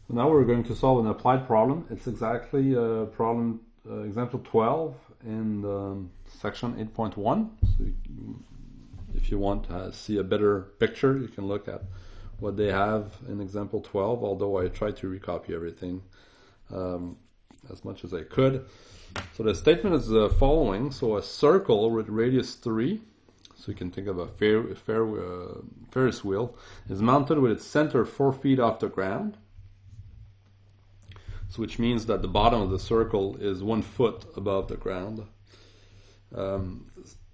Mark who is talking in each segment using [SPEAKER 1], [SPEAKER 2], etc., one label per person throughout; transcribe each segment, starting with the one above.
[SPEAKER 1] Now we're going to solve an applied problem. It's exactly problem example 12 in section 8.1. So if you want to see a better picture, you can look at what they have in example 12, although I tried to recopy everything as much as I could. So the statement is the following. So a circle with radius 3, so you can think of a Ferris wheel, is mounted with its center 4 feet off the ground. So which means that the bottom of the circle is 1 foot above the ground.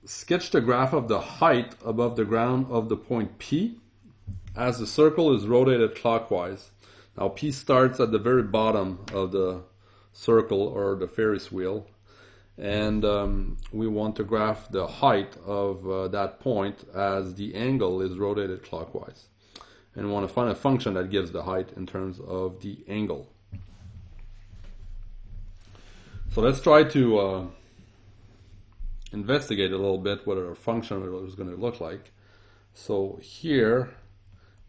[SPEAKER 1] Sketch the graph of the height above the ground of the point P as the circle is rotated clockwise. Now P starts at the very bottom of the circle or the Ferris wheel, and we want to graph the height of that point as the angle is rotated clockwise, and we want to find a function that gives the height in terms of the angle. So let's try to investigate a little bit what our function is going to look like. So here,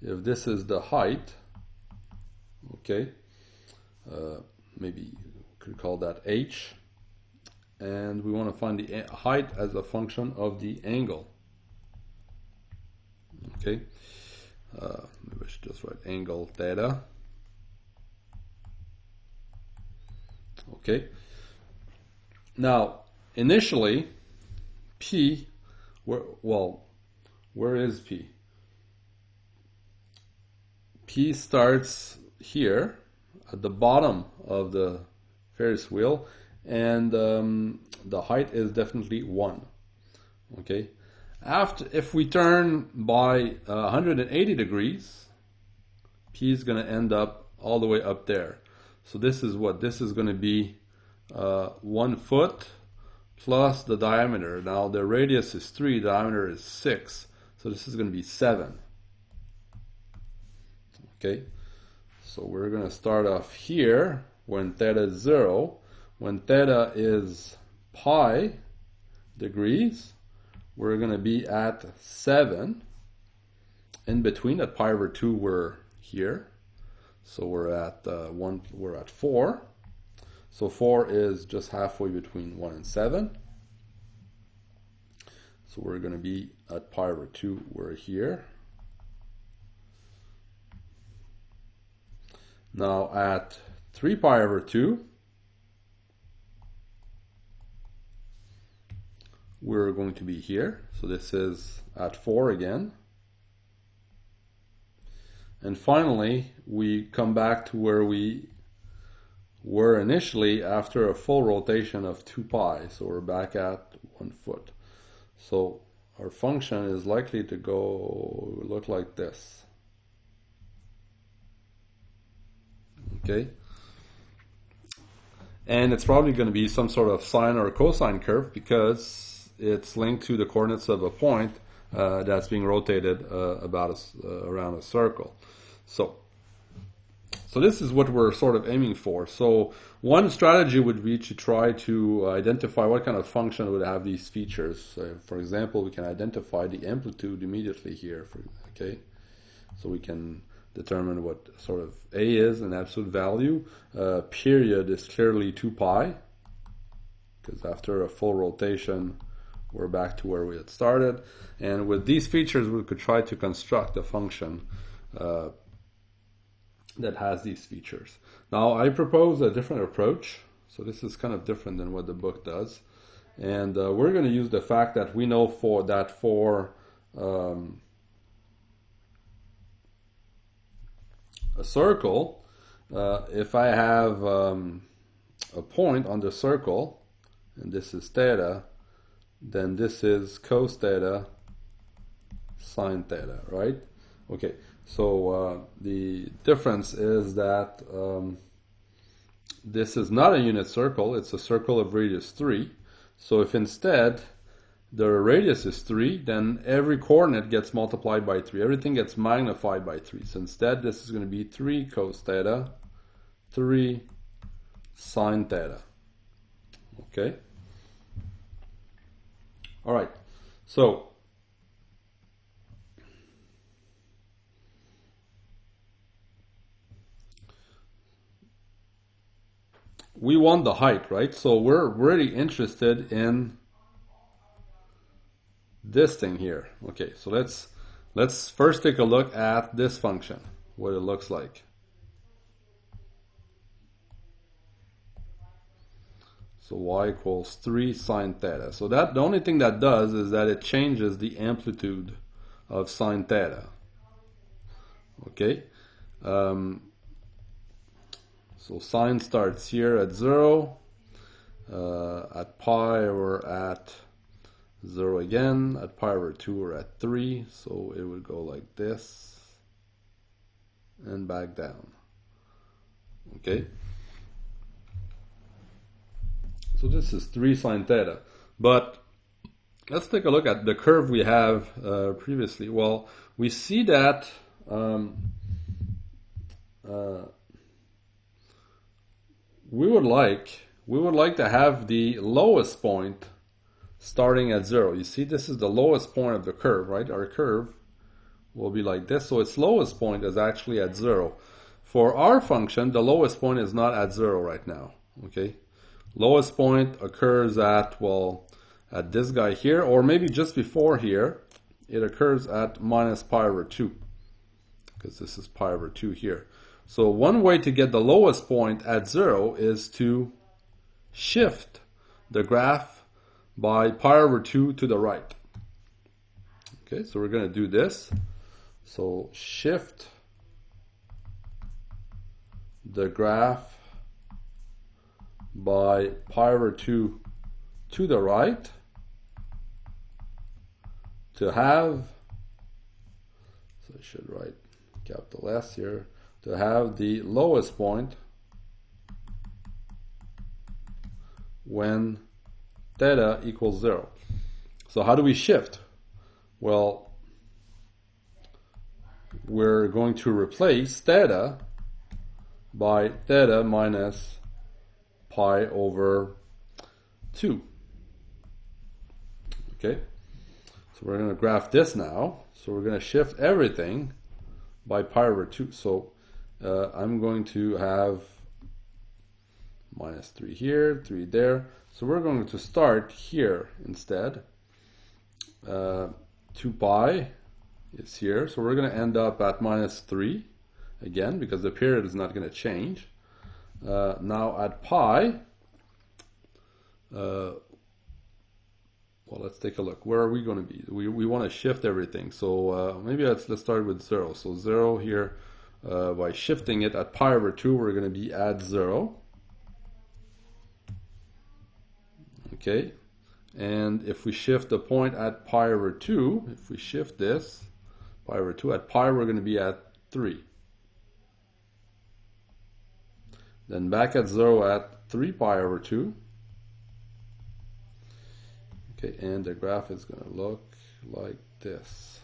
[SPEAKER 1] if this is the height, okay, maybe you could call that h, and we want to find the height as a function of the angle. Okay, maybe I should just write angle theta. Okay. Now, initially, P, where is P? P starts here at the bottom of the Ferris wheel, and the height is definitely 1. Okay. If we turn by 180 degrees, P is going to end up all the way up there. So this is what? This is going to be 1 foot plus the diameter. Now the radius is 3, diameter is 6, so this is going to be 7. Okay, so we're going to start off here when theta is 0. When theta is pi degrees, we're going to be at 7. In between, at pi over 2, we're here, so we're at 1. We're at 4. So 4 is just halfway between 1 and 7. So we're going to be at pi over 2, we're here. Now at 3 pi over 2, we're going to be here. So this is at 4 again. And finally, we come back to where we were initially after a full rotation of 2 pi. So we're back at 1 foot. So our function is likely to look like this. Okay. And it's probably going to be some sort of sine or cosine curve because it's linked to the coordinates of a point that's being rotated around a circle. So this is what we're sort of aiming for. So one strategy would be to try to identify what kind of function would have these features. For example, we can identify the amplitude immediately here. Okay, so we can determine what sort of A is, an absolute value. Period is clearly 2 pi, because after a full rotation, we're back to where we had started. And with these features, we could try to construct a function that has these features. Now I propose a different approach. So this is kind of different than what the book does. And we're going to use the fact that we know for a circle, if I have a point on the circle, and this is theta, then this is cos theta sine theta, right? Okay. So the difference is that this is not a unit circle, it's a circle of radius 3. So if instead the radius is 3, then every coordinate gets multiplied by 3. Everything gets magnified by 3. So instead this is going to be 3 cos theta, 3 sine theta. Okay? Alright, so we want the height, right? So we're really interested in this thing here. Okay, so let's first take a look at this function, what it looks like. So y equals 3 sine theta. So that the only thing that does is that it changes the amplitude of sine theta. Okay, so sine starts here at 0. At pi we're at 0 again. At pi over 2 we're at 3. So it would go like this and back down. Okay. So this is 3 sine theta. But let's take a look at the curve we have previously. Well, we see that we would like to have the lowest point starting at 0. You see, this is the lowest point of the curve, right? Our curve will be like this. So its lowest point is actually at 0. For our function, the lowest point is not at 0 right now. Okay. Lowest point occurs at, well, at this guy here, or maybe just before here. It occurs at minus pi over 2, because this is pi over 2 here. So one way to get the lowest point at 0 is to shift the graph by pi over 2 to the right. Okay, so we're going to do this. So shift the graph by pi over 2 to the right to have, so I should write capital S here, to have the lowest point when theta equals 0. So how do we shift? Well, we're going to replace theta by theta minus pi over 2. Okay, so we're going to graph this now. So we're going to shift everything by pi over 2. So I'm going to have minus 3 here, 3 there. So we're going to start here instead. 2 pi is here. So we're going to end up at minus 3 again, because the period is not going to change. Now at pi, well, let's take a look. Where are we going to be? We want to shift everything. So maybe let's start with 0. So 0 here, by shifting it at pi over 2, we're going to be at 0. Okay, and if we shift the point at pi over 2, if we shift this pi over 2 at pi, we're going to be at 3. Then back at 0 at 3 pi over 2. Okay, and the graph is going to look like this.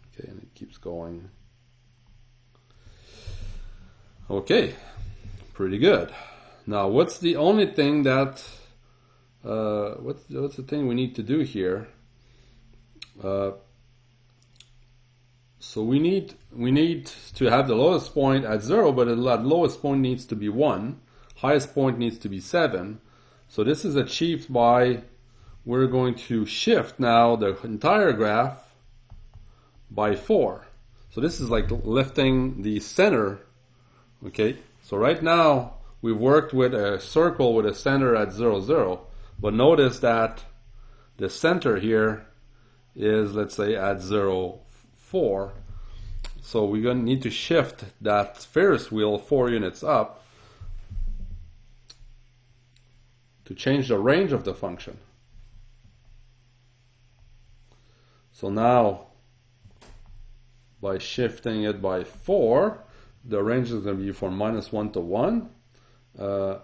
[SPEAKER 1] Okay, and it keeps going. Okay, pretty good. Now, what's the only thing that what's the thing we need to do here? So we need to have the lowest point at 0, but the lowest point needs to be 1. Highest point needs to be 7. So this is achieved by, we're going to shift now the entire graph by 4. So this is like lifting the center. Okay, so right now we've worked with a circle with a center at 0, 0. But notice that the center here is, let's say, at 0, 4. So we're going to need to shift that Ferris wheel 4 units up to change the range of the function. So now, by shifting it by 4, the range is going to be from minus 1 to 1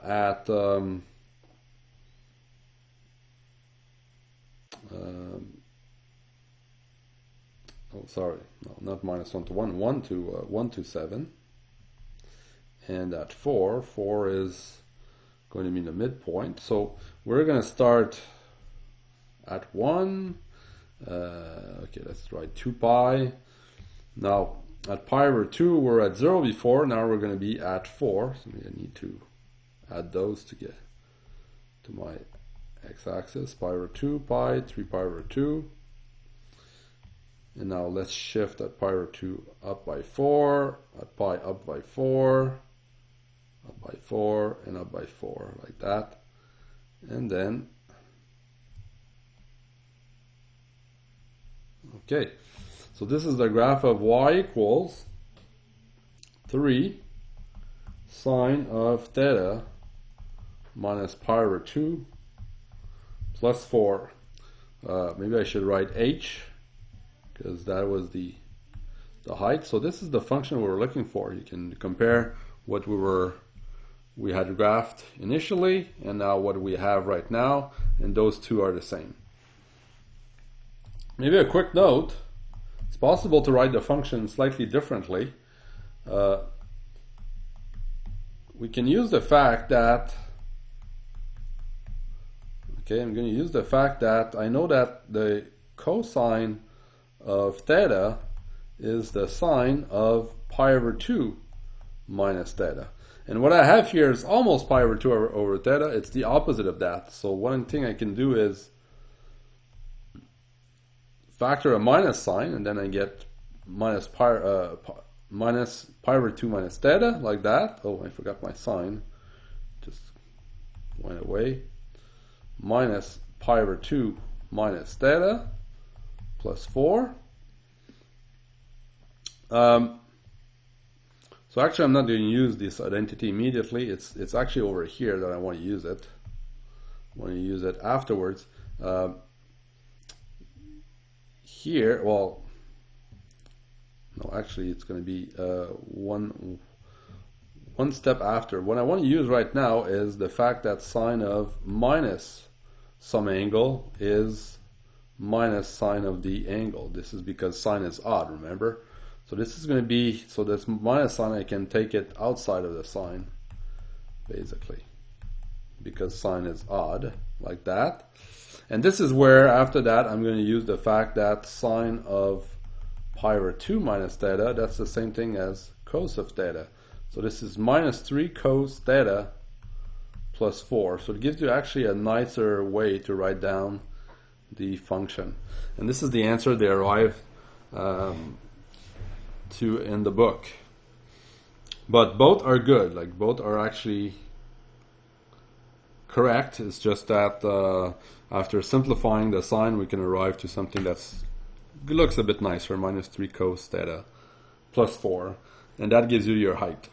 [SPEAKER 1] at sorry, no, not minus 1 to 1, 1 to 7. And at 4 is going to be the midpoint. So we're going to start at 1. Okay, let's write 2 pi. Now, at pi over 2, we're at 0 before. Now we're going to be at 4. So I need to add those to get to my x-axis. Pi over 2, pi, 3 pi over 2. And now let's shift at pi over 2 up by 4, at pi up by 4, up by 4, and up by 4, like that. And then, okay, so this is the graph of y equals 3 sine of theta minus pi over 2 plus 4. Maybe I should write h, because that was the height. So this is the function we were looking for. You can compare what we had graphed initially and now what we have right now, and those two are the same. Maybe a quick note, it's possible to write the function slightly differently. We can use the fact that, okay, I'm going to use the fact that I know that the cosine of theta is the sine of pi over 2 minus theta. And what I have here is almost pi over 2 over theta. It's the opposite of that. So one thing I can do is factor a minus sign, and then I get minus pi over 2 minus theta, like that. Oh, I forgot my sign. Just went away. Minus pi over 2 minus theta plus 4. So actually I'm not going to use this identity immediately. It's actually over here that I want to use it. I want to use it afterwards. Here, well, no, actually it's going to be one step after. What I want to use right now is the fact that sine of minus some angle is minus sine of the angle. This is because sine is odd, remember? So this is going to be, so this minus sign, I can take it outside of the sign, basically, because sine is odd, like that. And this is where, after that, I'm going to use the fact that sine of pi over 2 minus theta, that's the same thing as cos of theta. So this is minus 3 cos theta plus 4. So it gives you actually a nicer way to write down the function. And this is the answer they arrive to in the book. But both are good, like both are actually correct. It's just that after simplifying the sign, we can arrive to something that's looks a bit nicer, minus 3 cos theta plus 4, and that gives you your height.